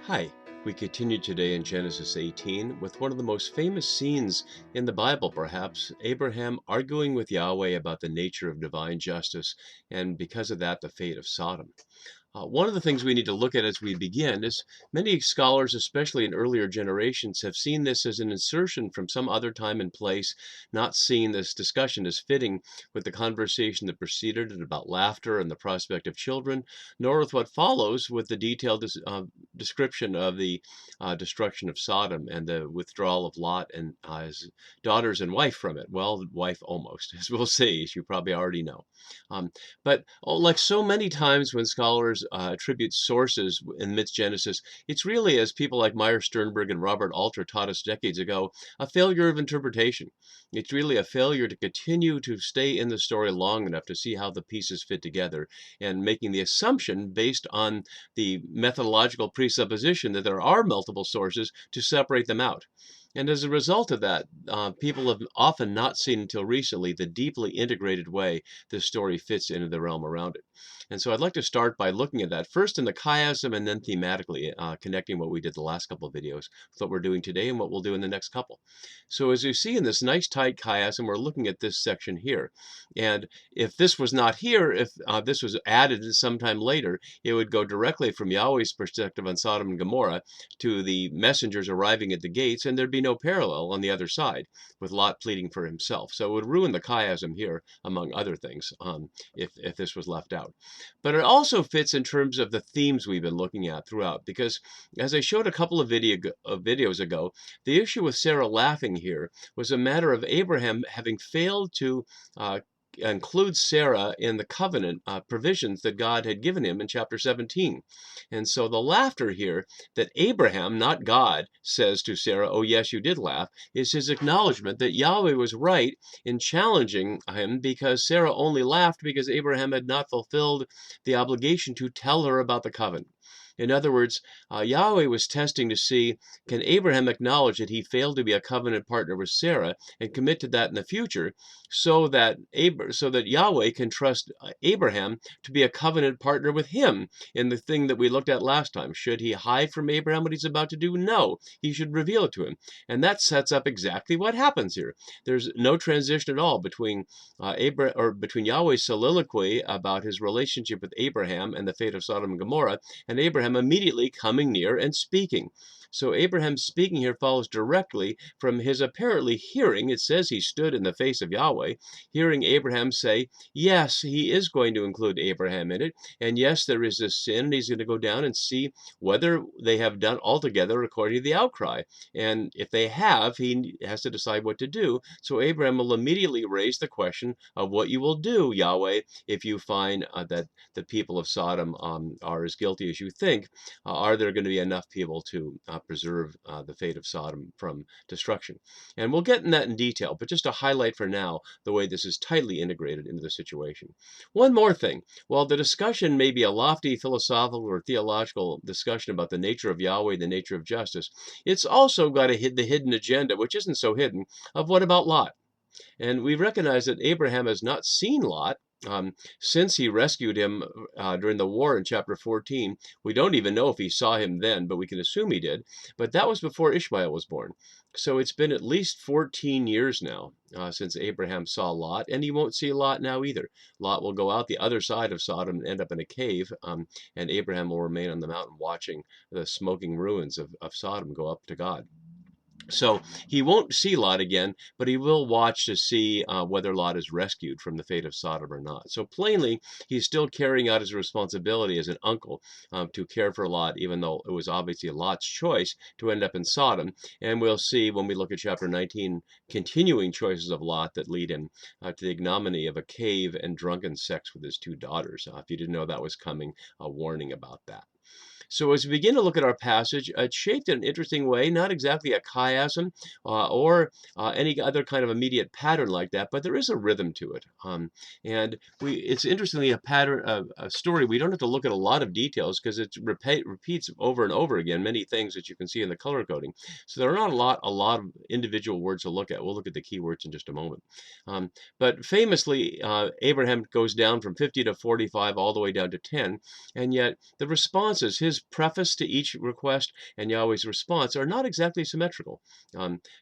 Hi, we continue today in Genesis 18 with one of the most famous scenes in the Bible, perhaps Abraham arguing with Yahweh about the nature of divine justice, and because of that, the fate of Sodom. One of the things we need to look at as we begin is many scholars, especially in earlier generations, have seen this as an insertion from some other time and place, not seeing this discussion as fitting with the conversation that preceded it about laughter and the prospect of children, nor with what follows with the detailed description of the destruction of Sodom and the withdrawal of Lot and his daughters and wife from it. Well, wife almost, as we'll see, as you probably already know. But like so many times when scholars attribute sources in mid-Genesis, it's really, as people like Meyer Sternberg and Robert Alter taught us decades ago, a failure of interpretation. It's really a failure to continue to stay in the story long enough to see how the pieces fit together and making the assumption based on the methodological presupposition that there are multiple sources to separate them out. And as a result of that, people have often not seen until recently the deeply integrated way this story fits into the realm around it. And so I'd like to start by looking at that first in the chiasm and then thematically, connecting what we did the last couple of videos with what we're doing today and what we'll do in the next couple. So as you see in this nice tight chiasm, we're looking at this section here. And if this was not here, if this was added sometime later, it would go directly from Yahweh's perspective on Sodom and Gomorrah to the messengers arriving at the gates, and there'd be no parallel on the other side with Lot pleading for himself. So it would ruin the chiasm here, among other things, if this was left out. But it also fits in terms of the themes we've been looking at throughout, because as I showed a couple of videos ago, the issue with Sarah laughing here was a matter of Abraham having failed to include Sarah in the covenant provisions that God had given him in chapter 17. And so the laughter here that Abraham, not God, says to Sarah, "Oh, yes, you did laugh," is his acknowledgement that Yahweh was right in challenging him because Sarah only laughed because Abraham had not fulfilled the obligation to tell her about the covenant. In other words, Yahweh was testing to see, can Abraham acknowledge that he failed to be a covenant partner with Sarah and commit to that in the future, so that Yahweh can trust Abraham to be a covenant partner with him in the thing that we looked at last time. Should he hide from Abraham what he's about to do? No, he should reveal it to him. And that sets up exactly what happens here. There's no transition at all between between Yahweh's soliloquy about his relationship with Abraham and the fate of Sodom and Gomorrah, and Abraham immediately coming near and speaking. So Abraham's speaking here follows directly from his apparently hearing. It says he stood in the face of Yahweh, hearing Abraham say, yes, he is going to include Abraham in it, and yes, there is this sin, and he's going to go down and see whether they have done altogether according to the outcry. And if they have, he has to decide what to do. So Abraham will immediately raise the question of what you will do, Yahweh, if you find that the people of Sodom are as guilty as you think. Are there going to be enough people to preserve the fate of Sodom from destruction? And we'll get in that in detail, but just to highlight for now the way this is tightly integrated into the situation. One more thing. While the discussion may be a lofty philosophical or theological discussion about the nature of Yahweh, the nature of justice, it's also got the hidden agenda, which isn't so hidden, of what about Lot? And we recognize that Abraham has not seen Lot since he rescued him during the war in chapter 14. We don't even know if he saw him then, but we can assume he did. But that was before Ishmael was born. So it's been at least 14 years now since Abraham saw Lot, and he won't see Lot now either. Lot will go out the other side of Sodom and end up in a cave, and Abraham will remain on the mountain watching the smoking ruins of Sodom go up to God. So he won't see Lot again, but he will watch to see whether Lot is rescued from the fate of Sodom or not. So plainly, he's still carrying out his responsibility as an uncle to care for Lot, even though it was obviously Lot's choice to end up in Sodom. And we'll see when we look at chapter 19, continuing choices of Lot that lead him to the ignominy of a cave and drunken sex with his two daughters. If you didn't know that was coming, a warning about that. So as we begin to look at our passage, it's shaped in an interesting way, not exactly a chiasm or any other kind of immediate pattern like that, but there is a rhythm to it. And it's interestingly a pattern, a story. We don't have to look at a lot of details because it repeats over and over again many things that you can see in the color coding. So there are not a lot of individual words to look at. We'll look at the key words in just a moment. But famously, Abraham goes down from 50 to 45 all the way down to 10, and yet the responses, his Yahweh's preface to each request and Yahweh's response are not exactly symmetrical.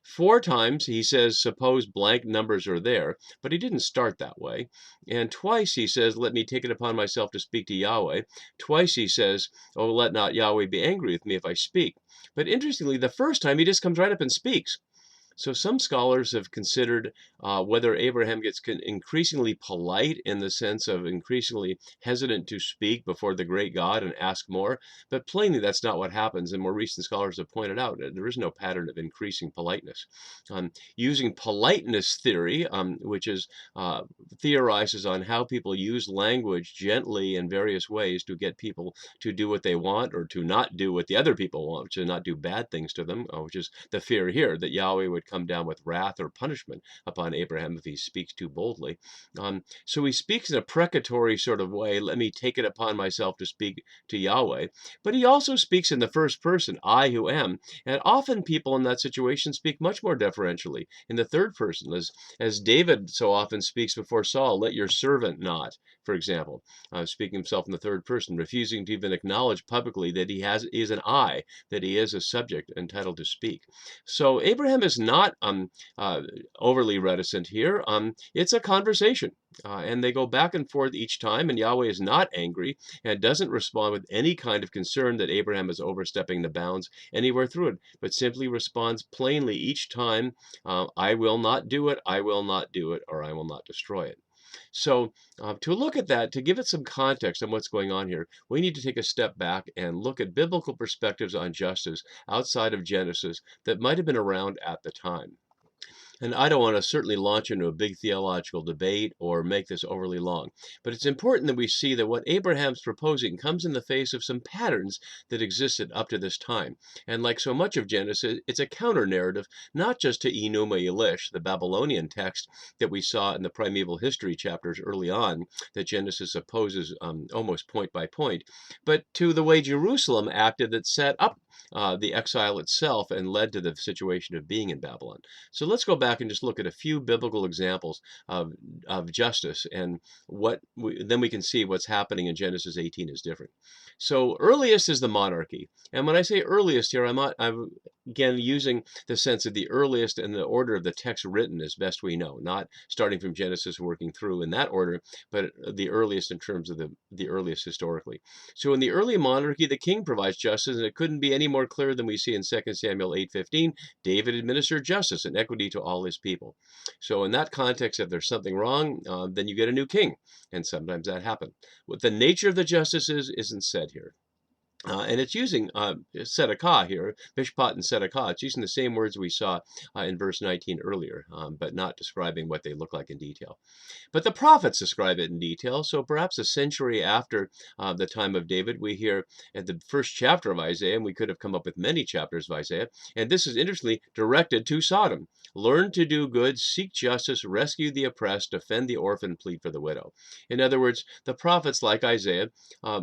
4 times he says, suppose blank numbers are there, but he didn't start that way. And twice he says, let me take it upon myself to speak to Yahweh. Twice he says, oh, let not Yahweh be angry with me if I speak. But interestingly, the first time he just comes right up and speaks. So some scholars have considered whether Abraham gets increasingly polite in the sense of increasingly hesitant to speak before the great God and ask more. But plainly, that's not what happens. And more recent scholars have pointed out that there is no pattern of increasing politeness. Using politeness theory, which is theorizes on how people use language gently in various ways to get people to do what they want or to not do what the other people want, which is not do bad things to them, which is the fear here that Yahweh would come down with wrath or punishment upon Abraham if he speaks too boldly. So he speaks in a precatory sort of way, let me take it upon myself to speak to Yahweh. But he also speaks in the first person, I who am. And often people in that situation speak much more deferentially in the third person, as David so often speaks before Saul, let your servant not, for example, speaking himself in the third person, refusing to even acknowledge publicly that he is an I, that he is a subject entitled to speak. So Abraham is not overly reticent here. It's a conversation. And they go back and forth each time, and Yahweh is not angry and doesn't respond with any kind of concern that Abraham is overstepping the bounds anywhere through it, but simply responds plainly each time, I will not do it, I will not do it, or I will not destroy it. So to look at that, to give it some context on what's going on here, we need to take a step back and look at biblical perspectives on justice outside of Genesis that might have been around at the time. And I don't want to certainly launch into a big theological debate or make this overly long, but it's important that we see that what Abraham's proposing comes in the face of some patterns that existed up to this time. And like so much of Genesis, it's a counter-narrative, not just to Enuma Elish, the Babylonian text that we saw in the primeval history chapters early on, that Genesis opposes almost point by point, but to the way Jerusalem acted that set up the exile itself and led to the situation of being in Babylon. So let's go back and just look at a few biblical examples of justice, and then we can see what's happening in Genesis 18 is different. So earliest is the monarchy. And when I say earliest here, I'm again using the sense of the earliest in the order of the text written as best we know, not starting from Genesis working through in that order, but the earliest in terms of the earliest historically. So in the early monarchy, the king provides justice, and it couldn't be any more clear than we see in 2 Samuel 8:15. David administered justice and equity to all his people. So in that context, if there's something wrong, then you get a new king, and sometimes that happens. What the nature of the justice is isn't said here. And it's using tzedakah here, mishpat and tzedakah. It's using the same words we saw in verse 19 earlier, but not describing what they look like in detail. But the prophets describe it in detail, so perhaps a century after the time of David, we hear at the first chapter of Isaiah, and we could have come up with many chapters of Isaiah, and this is interestingly directed to Sodom. Learn to do good, seek justice, rescue the oppressed, defend the orphan, plead for the widow. In other words, the prophets, like Isaiah,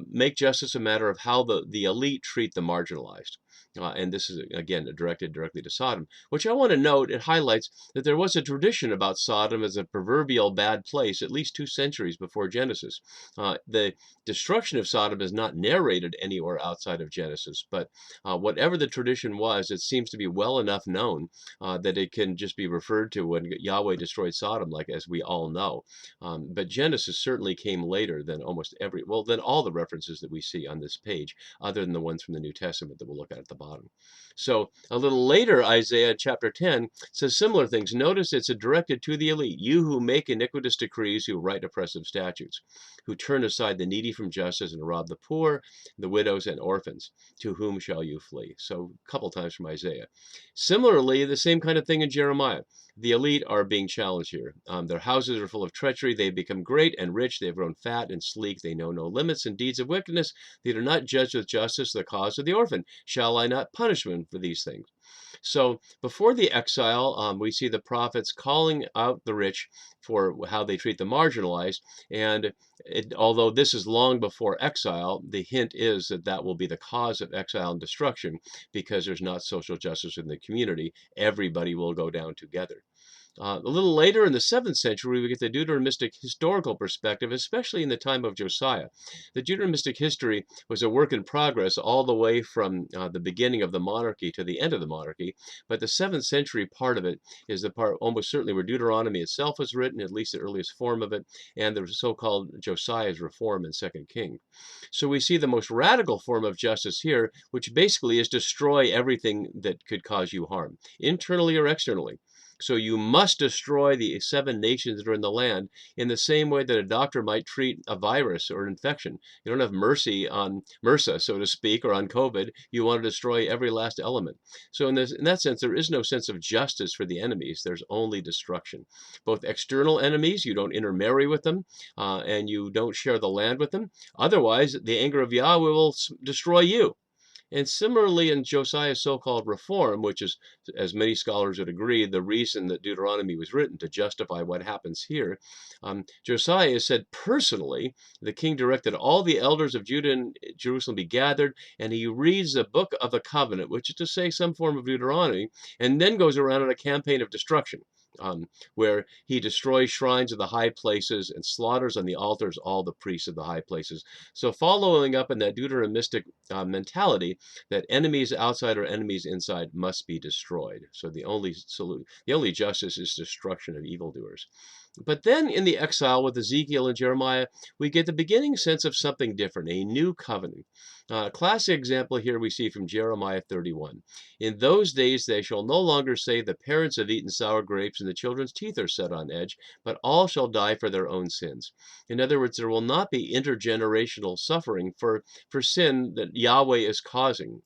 make justice a matter of how the elite treat the marginalized. And this is, again, directed directly to Sodom, which I want to note, it highlights that there was a tradition about Sodom as a proverbial bad place at least 2 centuries before Genesis. The destruction of Sodom is not narrated anywhere outside of Genesis, but whatever the tradition was, it seems to be well enough known that it can just be referred to when Yahweh destroyed Sodom, like as we all know. But Genesis certainly came later than than all the references that we see on this page, other than the ones from the New Testament that we'll look at the bottom. So a little later, Isaiah chapter 10 says similar things. Notice it's directed to the elite. You who make iniquitous decrees, who write oppressive statutes, who turn aside the needy from justice and rob the poor, the widows and orphans, to whom shall you flee? So a couple times from Isaiah. Similarly, the same kind of thing in Jeremiah. The elite are being challenged here. Their houses are full of treachery. They've become great and rich. They've grown fat and sleek. They know no limits and deeds of wickedness. They do not judge with justice the cause of the orphan. Shall I not punish them for these things? So before the exile, we see the prophets calling out the rich for how they treat the marginalized. And although this is long before exile, the hint is that that will be the cause of exile and destruction because there's not social justice in the community. Everybody will go down together. A little later in the 7th century, we get the Deuteronomistic historical perspective, especially in the time of Josiah. The Deuteronomistic history was a work in progress all the way from the beginning of the monarchy to the end of the monarchy. But the 7th century part of it is the part almost certainly where Deuteronomy itself was written, at least the earliest form of it, and the so-called Josiah's reform in 2nd King. So we see the most radical form of justice here, which basically is destroy everything that could cause you harm, internally or externally. So you must destroy the 7 nations that are in the land in the same way that a doctor might treat a virus or infection. You don't have mercy on MRSA, so to speak, or on COVID. You want to destroy every last element. So in that sense, there is no sense of justice for the enemies. There's only destruction. Both external enemies, you don't intermarry with them, and you don't share the land with them. Otherwise, the anger of Yahweh will destroy you. And similarly, in Josiah's so-called reform, which is, as many scholars would agree, the reason that Deuteronomy was written to justify what happens here, Josiah said personally, the king directed all the elders of Judah and Jerusalem be gathered, and he reads the book of the covenant, which is to say some form of Deuteronomy, and then goes around on a campaign of destruction. Where he destroys shrines of the high places and slaughters on the altars all the priests of the high places. So following up in that Deuteronomistic mentality that enemies outside or enemies inside must be destroyed. So the only justice is destruction of evildoers. But then in the exile with Ezekiel and Jeremiah, we get the beginning sense of something different, a new covenant. Classic example here we see from Jeremiah 31. In those days they shall no longer say, the parents have eaten sour grapes and the children's teeth are set on edge, but all shall die for their own sins. In other words, there will not be intergenerational suffering for sin that Yahweh is causing.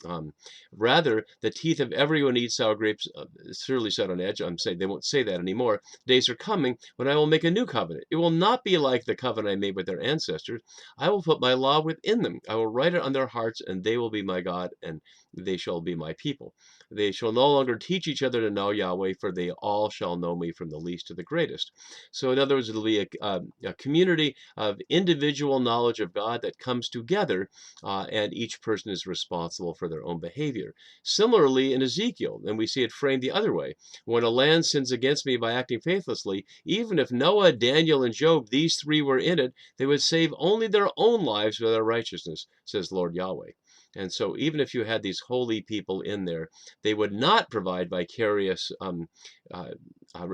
Rather, the teeth of everyone who eats sour grapes surely set on edge. I'm saying they won't say that anymore. Days are coming when I will make a new covenant. It will not be like the covenant I made with their ancestors. I will put my law within them. I will write it on their hearts, and they will be my God, and they shall be my people. They shall no longer teach each other to know Yahweh, for they all shall know me from the least to the greatest. So in other words, it'll be a community of individual knowledge of God that comes together, and each person is responsible for their own behavior. Similarly, in Ezekiel, and we see it framed the other way, when a land sins against me by acting faithlessly, even if Noah, Daniel, and Job, these three were in it, they would save only their own lives by their righteousness, says Lord Yahweh. And so even if you had these holy people in there, they would not provide vicarious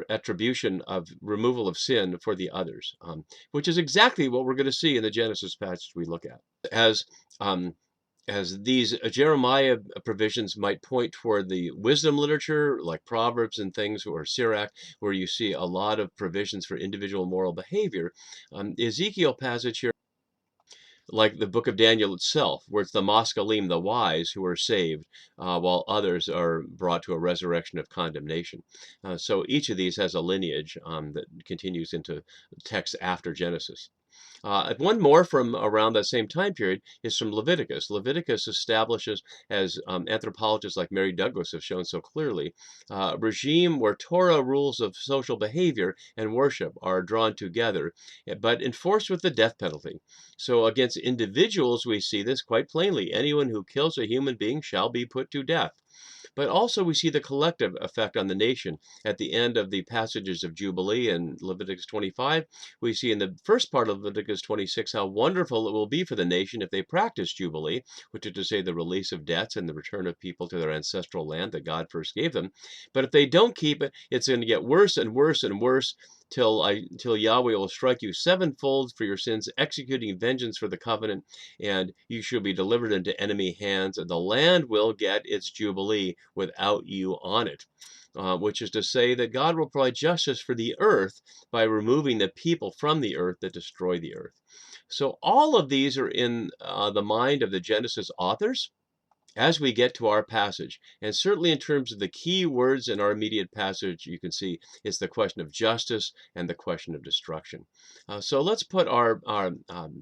attribution of removal of sin for the others, which is exactly what we're going to see in the Genesis passage we look at. As these Jeremiah provisions might point toward the wisdom literature, like Proverbs and things, or Sirach, where you see a lot of provisions for individual moral behavior, Ezekiel passage here, like the book of Daniel itself, where it's the Moskalim, the wise, who are saved, while others are brought to a resurrection of condemnation. So each of these has a lineage that continues into texts after Genesis. One more from around that same time period is from Leviticus. Leviticus establishes, as anthropologists like Mary Douglas have shown so clearly, a regime where Torah rules of social behavior and worship are drawn together, but enforced with the death penalty. So against individuals, we see this quite plainly. Anyone who kills a human being shall be put to death. But also we see the collective effect on the nation. At the end of the passages of Jubilee in Leviticus 25, we see in the first part of Leviticus 26 how wonderful it will be for the nation if they practice Jubilee, which is to say the release of debts and the return of people to their ancestral land that God first gave them. But if they don't keep it, it's going to get worse and worse and worse till Yahweh will strike you sevenfold for your sins, executing vengeance for the covenant, and you shall be delivered into enemy hands, and the land will get its jubilee without you on it. Which is to say that God will provide justice for the earth by removing the people from the earth that destroy the earth. So all of these are in the mind of the Genesis authors as we get to our passage. And certainly in terms of the key words in our immediate passage, you can see it's the question of justice and the question of destruction. So let's put our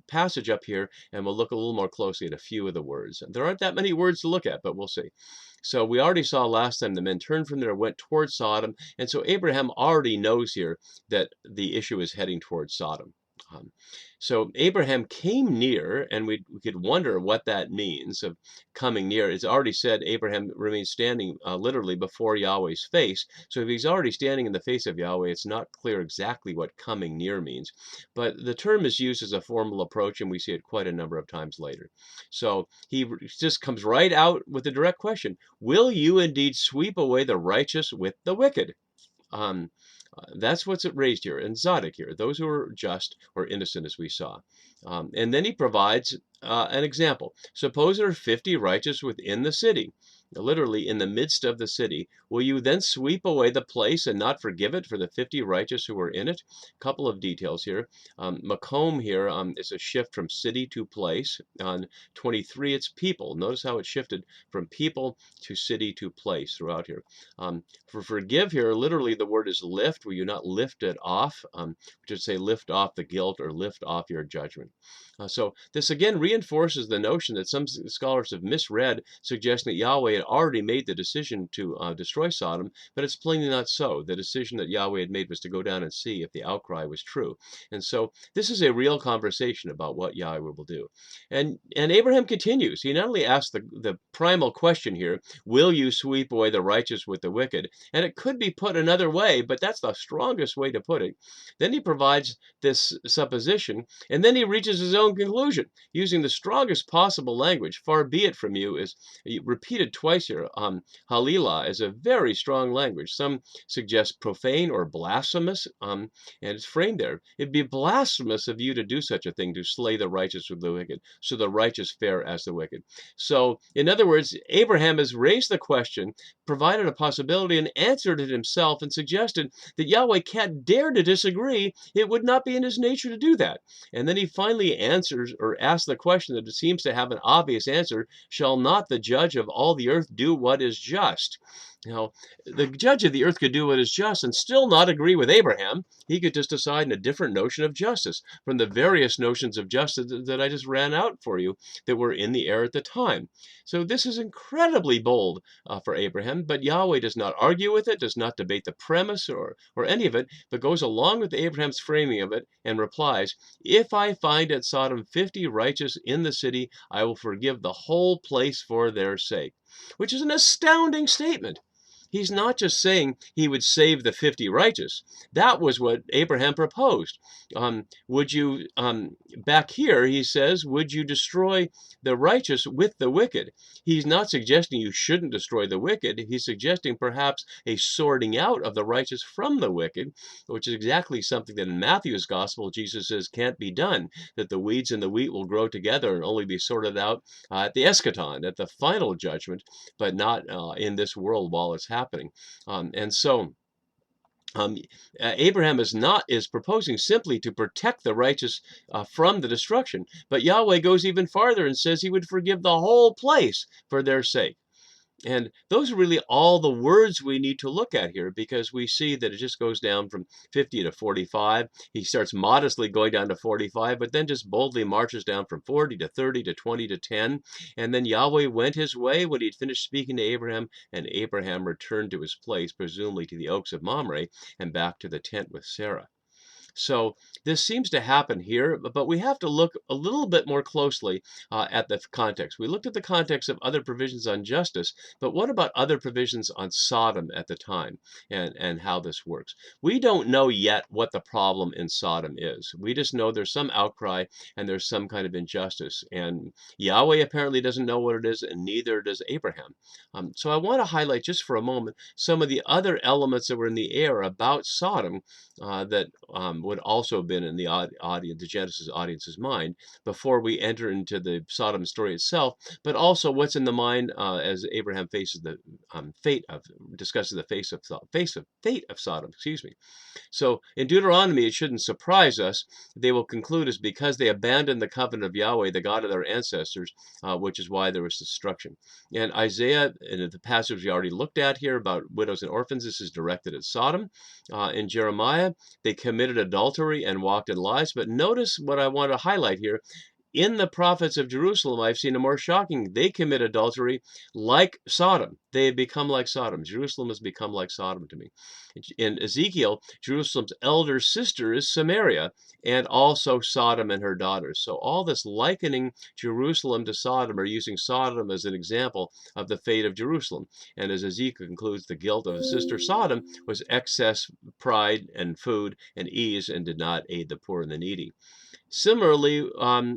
passage up here, and we'll look a little more closely at a few of the words. There aren't that many words to look at, but we'll see. So we already saw last time the men turned from there, went towards Sodom. And so Abraham already knows here that the issue is heading towards Sodom. Um, so Abraham came near, and we could wonder what that means of coming near. It's already said Abraham remained standing literally before Yahweh's face. So if he's already standing in the face of Yahweh, it's not clear exactly what coming near means. But the term is used as a formal approach, and we see it quite a number of times later. So he just comes right out with a direct question: will you indeed sweep away the righteous with the wicked? Um, that's what's raised here, and Zadok here, those who are just or innocent, as we saw. And then he provides an example. Suppose there are 50 righteous within the city, literally in the midst of the city. Will you then sweep away the place and not forgive it for the 50 righteous who are in it? A couple of details here. Macomb here is a shift from city to place. On 23, it's people. Notice how it shifted from people to city to place throughout here. For forgive here, literally the word is lift. Will you not lift it off? Which would say lift off the guilt or lift off your judgment. So this again reinforces the notion that some scholars have misread, suggesting that Yahweh had already made the decision to destroy Sodom, but it's plainly not so. The decision that Yahweh had made was to go down and see if the outcry was true. And so this is a real conversation about what Yahweh will do. And Abraham continues. He not only asks the primal question here, will you sweep away the righteous with the wicked? And it could be put another way, but that's the strongest way to put it. Then he provides this supposition, and then he reaches his own conclusion using the strongest possible language. Far be it from you is repeated twice here. Halilah is a very strong language. Some suggest profane or blasphemous, and it's framed there. It'd be blasphemous of you to do such a thing, to slay the righteous with the wicked, so the righteous fare as the wicked. So, in other words, Abraham has raised the question, provided a possibility, and answered it himself, and suggested that Yahweh can't dare to disagree. It would not be in his nature to do that. And then he finally answers or asks the question that seems to have an obvious answer: shall not the judge of all the earth do what is just? Now, the judge of the earth could do what is just and still not agree with Abraham. He could just decide in a different notion of justice from the various notions of justice that I just ran out for you that were in the air at the time. So this is incredibly bold for Abraham, but Yahweh does not argue with it, does not debate the premise or any of it, but goes along with Abraham's framing of it and replies, if I find at Sodom 50 righteous in the city, I will forgive the whole place for their sake. Which is an astounding statement. He's not just saying he would save the 50 righteous. That was what Abraham proposed. Would you, back here, he says, would you destroy the righteous with the wicked? He's not suggesting you shouldn't destroy the wicked. He's suggesting perhaps a sorting out of the righteous from the wicked, which is exactly something that in Matthew's gospel, Jesus says can't be done, that the weeds and the wheat will grow together and only be sorted out at the eschaton, at the final judgment, but not in this world while it's happening. And so Abraham is proposing simply to protect the righteous from the destruction, but Yahweh goes even farther and says he would forgive the whole place for their sake. And those are really all the words we need to look at here, because we see that it just goes down from 50 to 45. He starts modestly going down to 45, but then just boldly marches down from 40 to 30 to 20 to 10. And then Yahweh went his way when he'd finished speaking to Abraham, and Abraham returned to his place, presumably to the oaks of Mamre, and back to the tent with Sarah. So this seems to happen here, but we have to look a little bit more closely at the context. We looked at the context of other provisions on justice, but what about other provisions on Sodom at the time and how this works? We don't know yet what the problem in Sodom is. We just know there's some outcry and there's some kind of injustice. And Yahweh apparently doesn't know what it is, and neither does Abraham. So I want to highlight just for a moment some of the other elements that were in the air about Sodom that would also have been in the audience, the Genesis audience's mind, before we enter into the Sodom story itself, but also what's in the mind as Abraham faces the discusses the fate of Sodom. Excuse me. So in Deuteronomy, it shouldn't surprise us. They will conclude is because they abandoned the covenant of Yahweh, the God of their ancestors, which is why there was destruction. And Isaiah, and the passage we already looked at here about widows and orphans, this is directed at Sodom. In Jeremiah, they committed adultery and walked in lies. But notice what I want to highlight here. in the prophets of Jerusalem, I've seen a more shocking. They commit adultery like Sodom. They have become like Sodom. Jerusalem has become like Sodom to me. In Ezekiel, Jerusalem's elder sister is Samaria, and also Sodom and her daughters. So all this likening Jerusalem to Sodom, or using Sodom as an example of the fate of Jerusalem. And as Ezekiel concludes, the guilt of his sister Sodom was excess pride and food and ease, and did not aid the poor and the needy. Similarly,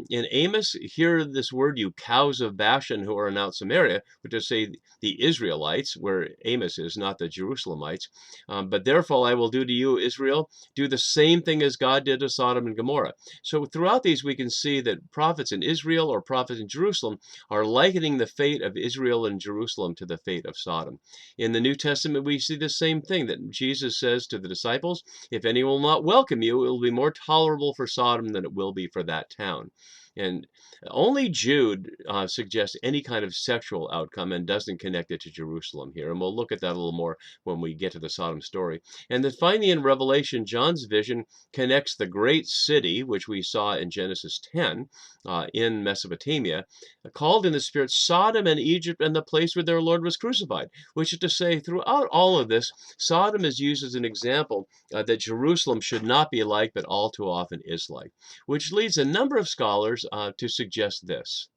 in Amos, hear this word, you cows of Bashan who are in Mount Samaria, which is say the Israelites, where Amos is, not the Jerusalemites. But therefore I will do to you, Israel, do the same thing as God did to Sodom and Gomorrah. So throughout these, we can see that prophets in Israel or prophets in Jerusalem are likening the fate of Israel and Jerusalem to the fate of Sodom. In the New Testament, we see the same thing, that Jesus says to the disciples, if anyone will not welcome you, it will be more tolerable for Sodom than it will be for that town. And only Jude suggests any kind of sexual outcome and doesn't connect it to Jerusalem here. And we'll look at that a little more when we get to the Sodom story. And then finally in Revelation, John's vision connects the great city, which we saw in Genesis 10 in Mesopotamia, called in the Spirit Sodom and Egypt, and the place where their Lord was crucified, which is to say, throughout all of this, Sodom is used as an example that Jerusalem should not be like, but all too often is like, which leads a number of scholars to suggest this.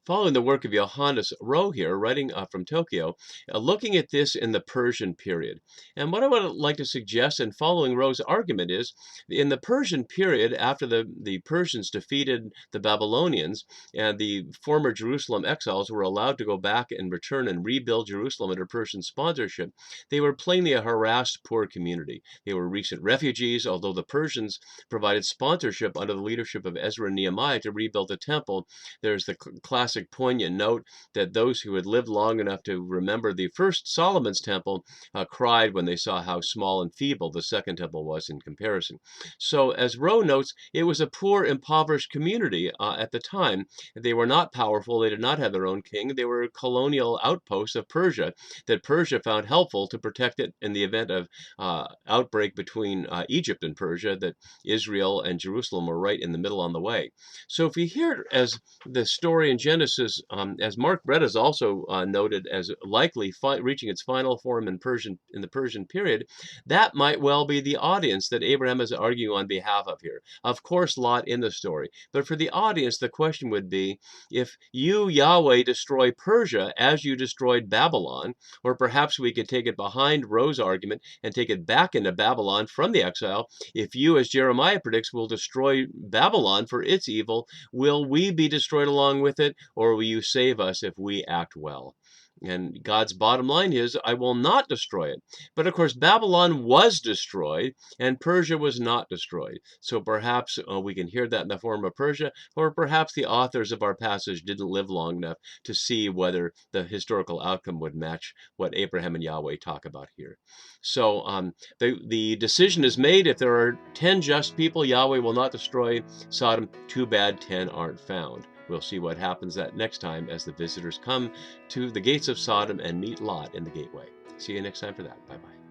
Following the work of Johannes Roh here, writing from Tokyo, looking at this in the Persian period. And what I would like to suggest in following Roh's argument is, in the Persian period, after the Persians defeated the Babylonians, and the former Jerusalem exiles were allowed to go back and return and rebuild Jerusalem under Persian sponsorship, they were plainly a harassed poor community. They were recent refugees, although the Persians provided sponsorship under the leadership of Ezra and Nehemiah to rebuild the temple. There's the classic poignant note that those who had lived long enough to remember the first Solomon's temple cried when they saw how small and feeble the second temple was in comparison. So as Roh notes, it was a poor, impoverished community at the time. They were not powerful. They did not have their own king. They were colonial outposts of Persia that Persia found helpful to protect it in the event of outbreak between Egypt and Persia, that Israel and Jerusalem were right in the middle on the way. So if we hear as the story in Genesis, as Mark Brett has also noted, as likely reaching its final form in the Persian period, that might well be the audience that Abraham is arguing on behalf of here. Of course, Lot in the story, but for the audience, the question would be, if you, Yahweh, destroy Persia as you destroyed Babylon, or perhaps we could take it behind Roh's argument and take it back into Babylon from the exile, if you, as Jeremiah predicts, will destroy Babylon for its evil, will we be destroyed along with it, or will you save us if we act well? And God's bottom line is, I will not destroy it. But of course, Babylon was destroyed and Persia was not destroyed. So perhaps we can hear that in the form of Persia, or perhaps the authors of our passage didn't live long enough to see whether the historical outcome would match what Abraham and Yahweh talk about here. So the decision is made. If there are 10 just people, Yahweh will not destroy Sodom. Too bad 10 aren't found. We'll see what happens that next time as the visitors come to the gates of Sodom and meet Lot in the gateway. See you next time for that. Bye-bye.